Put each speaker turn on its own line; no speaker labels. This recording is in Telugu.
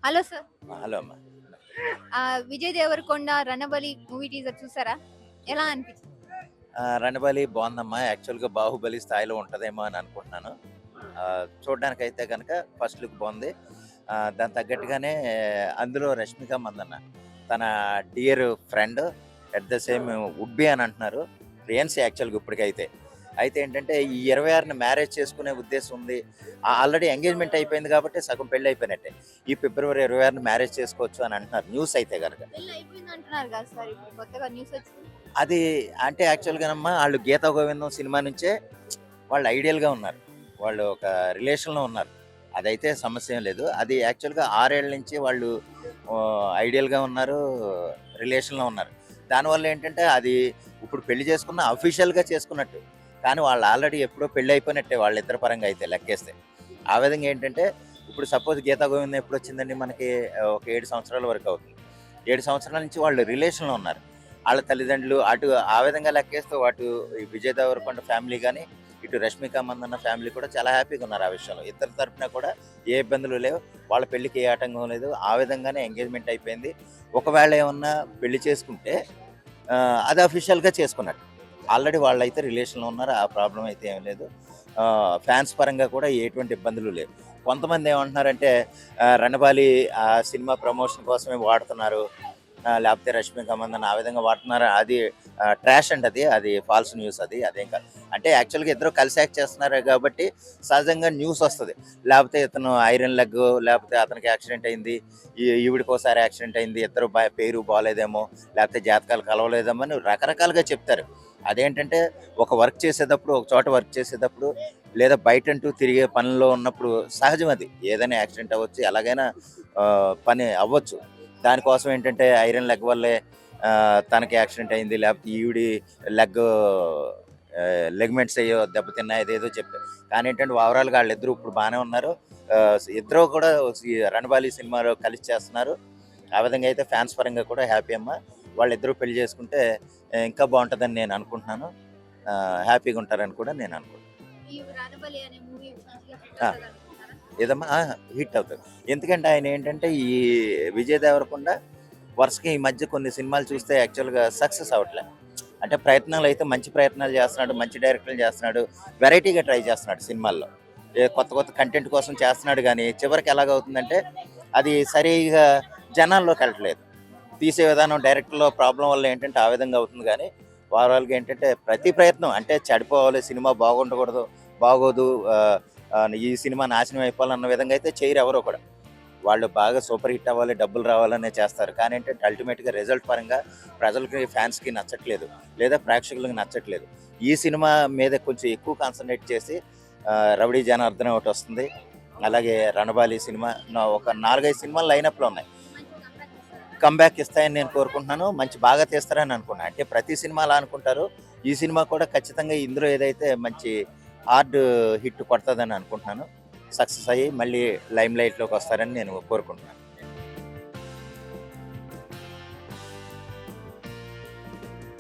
Hello sir.
హలో అమ్మా.
విజయ్ దేవరకొండ 'రణబలి' మూవీ టీజర్ చూసారా? ఎలా అనిపించింది?
'రణబలి' బాగుందమ్మా. యాక్చువల్‌గా 'బాహుబలి' స్థాయిలో ఉంటదేమో అని అనుకుంటున్నాను. చూడ్డానికైతే గనక ఫస్ట్ లుక్ బాగుంది. దానికి తగ్గట్టుగానే అందులో 'రష్మిక మందన్న' తన dear friend at the same would be అని అంటున్నారు. ఫియాన్సీ యాక్చువల్‌గా ఇప్పటికైతే. అయితే ఏంటంటే ఈ 26న మ్యారేజ్ చేసుకునే ఉద్దేశం ఉంది. ఆల్రెడీ ఎంగేజ్‌మెంట్ అయిపోయింది కాబట్టి సగం పెళ్లి అయిపోయినట్టే. ఈ ఫిబ్రవరి 26న మ్యారేజ్ చేసుకోవచ్చు అని అంటున్నారు న్యూస్ అయితే గనక.
పెళ్లి అయిపోయింది అంటున్నారు కదా సార్, ఇప్పుడు కొత్తగా న్యూస్ వచ్చింది.
అది అంటే యాక్చువల్‌గానమ్మా ఆళ్ళు 'గీతా గోవిందం' సినిమా నుంచే వాళ్ళు ఐడియల్‌గా ఉన్నారు. వాళ్ళు ఒక రిలేషన్‌లో ఉన్నారు. అదైతే సమస్య ఏం లేదు. అది యాక్చువల్‌గా 6 ఏళ్ల నుంచి వాళ్ళు ఐడియల్‌గా ఉన్నారు. రిలేషన్‌లో ఉన్నారు. దానివల్ల ఏంటంటే అది ఇప్పుడు పెళ్లి చేసుకున్న అఫీషియల్‌గా చేసుకున్నట్టు. కానీ వాళ్ళు ఆల్రెడీ ఎప్పుడో పెళ్లి అయిపోయినట్టే వాళ్ళిద్దరి పరంగా అయితే లెక్కేస్తే. ఆ విధంగా ఏంటంటే ఇప్పుడు సపోజ్ 'గీతా గోవిందం' ఎప్పుడొచ్చిందండి మనకి ఒక 7 సంవత్సరాల వరకు అవుతుంది. 7 సంవత్సరాల నుంచి వాళ్ళు రిలేషన్‌లో ఉన్నారు. ఆళ్ళ తల్లిదండ్రులు అటు ఆ విధంగా లెక్కేస్తే అటు ఈ విజయ్ దేవరకొండ ఫ్యామిలీ గాని, ఇటు రష్మిక మందన్న ఫ్యామిలీ కూడా చాలా హ్యాపీగా ఉన్నారు ఆ విషయంలో. ఇద్దరి తరపున కూడా ఏ ఇబ్బందులు లేవు. వాళ్ళ పెళ్ళికి ఏ ఆటంకం లేదు. ఆ విధంగానే ఎంగేజ్‌మెంట్ అయిపోయింది. ఒకవేళ ఏమన్నా పెళ్లి చేసుకుంటే అది అఫీషియల్‌గా చేసుకున్నట్టు. ఆల్రెడీ వాళ్ళైతే రిలేషన్‌లో ఉన్నారు. ఆ ప్రాబ్లమ్ అయితే ఏమి లేదు. ఫ్యాన్స్ పరంగా కూడా ఎటువంటి ఇబ్బందులు లేవు. కొంతమంది ఏమంటున్నారంటే 'రణబాలి' ఆ సినిమా ప్రమోషన్ కోసమే వాడుతున్నారు. లేకపోతే 'రష్మిక మందన్న' ఆ విధంగా వాడుతున్నారు. అది ట్రాష్ అండి అది. అది ఫాల్స్ న్యూస్ అది. అదేం కాదు. అంటే యాక్చువల్‌గా ఇద్దరు కలిసి యాక్ట్ చేస్తున్నారు కాబట్టి సహజంగా న్యూస్ వస్తది. లేకపోతే ఇతను ఐరన్ లెగ్ లేకపోతే అతనికి యాక్సిడెంట్ అయింది. ఈవిడకోసారి యాక్సిడెంట్ అయింది. ఇద్దరు పేరు బాలేదేమో లేకపోతే జాతకాలు కలవలేదేమో అని రకరకాలుగా చెప్తారు. అదేంటంటే ఒక వర్క్ చేసేటప్పుడు ఒక చోట వర్క్ చేసేటప్పుడు లేదా బయటంటూ తిరిగే పనిలో ఉన్నప్పుడు సహజం అది. ఏదైనా యాక్సిడెంట్ అవ్వచ్చు. ఎలాగైనా పని అవ్వచ్చు. దానికోసం ఏంటంటే ఐరన్ లెగ్ వల్లే తనకి యాక్సిడెంట్ అయింది. లేకపోతే ఈవిడి లెగ్ లెగ్మెంట్స్ అయ్యో దెబ్బతిన్నాయి అదేదో చెప్పారు. కానీ ఏంటంటే ఓవరాల్‌గా ఆళ్ళిద్దరూ ఇప్పుడు బానే ఉన్నారు. ఇద్దరు కూడా 'రణబాలి' సినిమాలో కలిసి చేస్తున్నారు. ఆ విధంగా అయితే ఫ్యాన్స్ పరంగా కూడా హ్యాపీ అమ్మ. వాళ్ళిద్దరూ పెళ్లి చేసుకుంటే ఇంకా బావుంటదని నేను అనుకుంటున్నాను. హ్యాపీగా ఉంటారని కూడా నేను అనుకుంటున్నాను.
ఈ 'రణబలి' అనే మూవీ మంచిగా హిట్
ఆ!
అవుతదనుకుంటున్నారా?
ఏదమ్మా? హిట్ అవుతది. ఎందుకంటే ఆయన ఏంటంటే ఈ విజయ్ దేవరకొండ వరుసగా ఈ మధ్య కొన్ని సినిమాలు చూస్తే యాక్చువల్‌గా సక్సెస్ అవ్వట్లే. అంటే ప్రయత్నాలైతే మంచి ప్రయత్నాలు చేస్తున్నాడు. మంచి డైరెక్టర్లు చేస్తున్నాడు. వెరైటీగా ట్రై చేస్తున్నాడు సినిమాల్లో. కొత్త కొత్త కంటెంట్ కోసం చేస్తున్నాడు గానీ చివరికి ఎలాగవుతుందంటే అది సరిగ్గా జనాల్లోకి ఎళ్ళట్లేదు. తీసే విధానం డైరెక్టర్‌లో ప్రాబ్లమ్ వల్ల ఏంటంటే ఆ విధంగా అవుతుంది గానీ ఓవరాల్‌గా ఏంటంటే ప్రతి ప్రయత్నం అంటే చెడిపోవాలి, సినిమా బాగుండకూడదు, బాగోదు, ఈ సినిమా నాశనం అయిపోవాలన్న విధంగా అయితే చేయరు ఎవరు కూడా. వాళ్ళు బాగా సూపర్ హిట్ అవ్వాలి, డబ్బులు రావాలనే చేస్తారు. కానీ ఏంటంటే అల్టిమేట్‌గా రిజల్ట్ పరంగా ప్రజలకి, ఫ్యాన్స్‌కి నచ్చట్లేదు. లేదా ప్రేక్షకులకి నచ్చట్లేదు. ఈ సినిమా మీద కొంచెం ఎక్కువ కాన్సంట్రేట్ చేసి 'రౌడీ జనార్దన్' ఒకటొస్తుంది. అలాగే 'రణబాలి' సినిమా ఒక 4, 5 సినిమాలు లైనప్‌లో ఉన్నాయి.
మంచి కంబ్యాక్ ఇస్తారా?
కమ్‌బ్యాక్ ఇస్తాయని నేను కోరుకుంటున్నాను. మంచి బాగా తీస్తారని అనుకున్నాను. అంటే ప్రతి సినిమా అలా అనుకుంటారు. ఈ సినిమా కూడా ఖచ్చితంగా ఇందులో ఏదైతే మంచి హార్డ్ హిట్ కొడతదని అనుకుంటున్నాను. సక్సెస్ అయ్యి మళ్ళీ లైమ్ లైట్‌లోకి వస్తారని నేను కోరుకుంటున్నాను.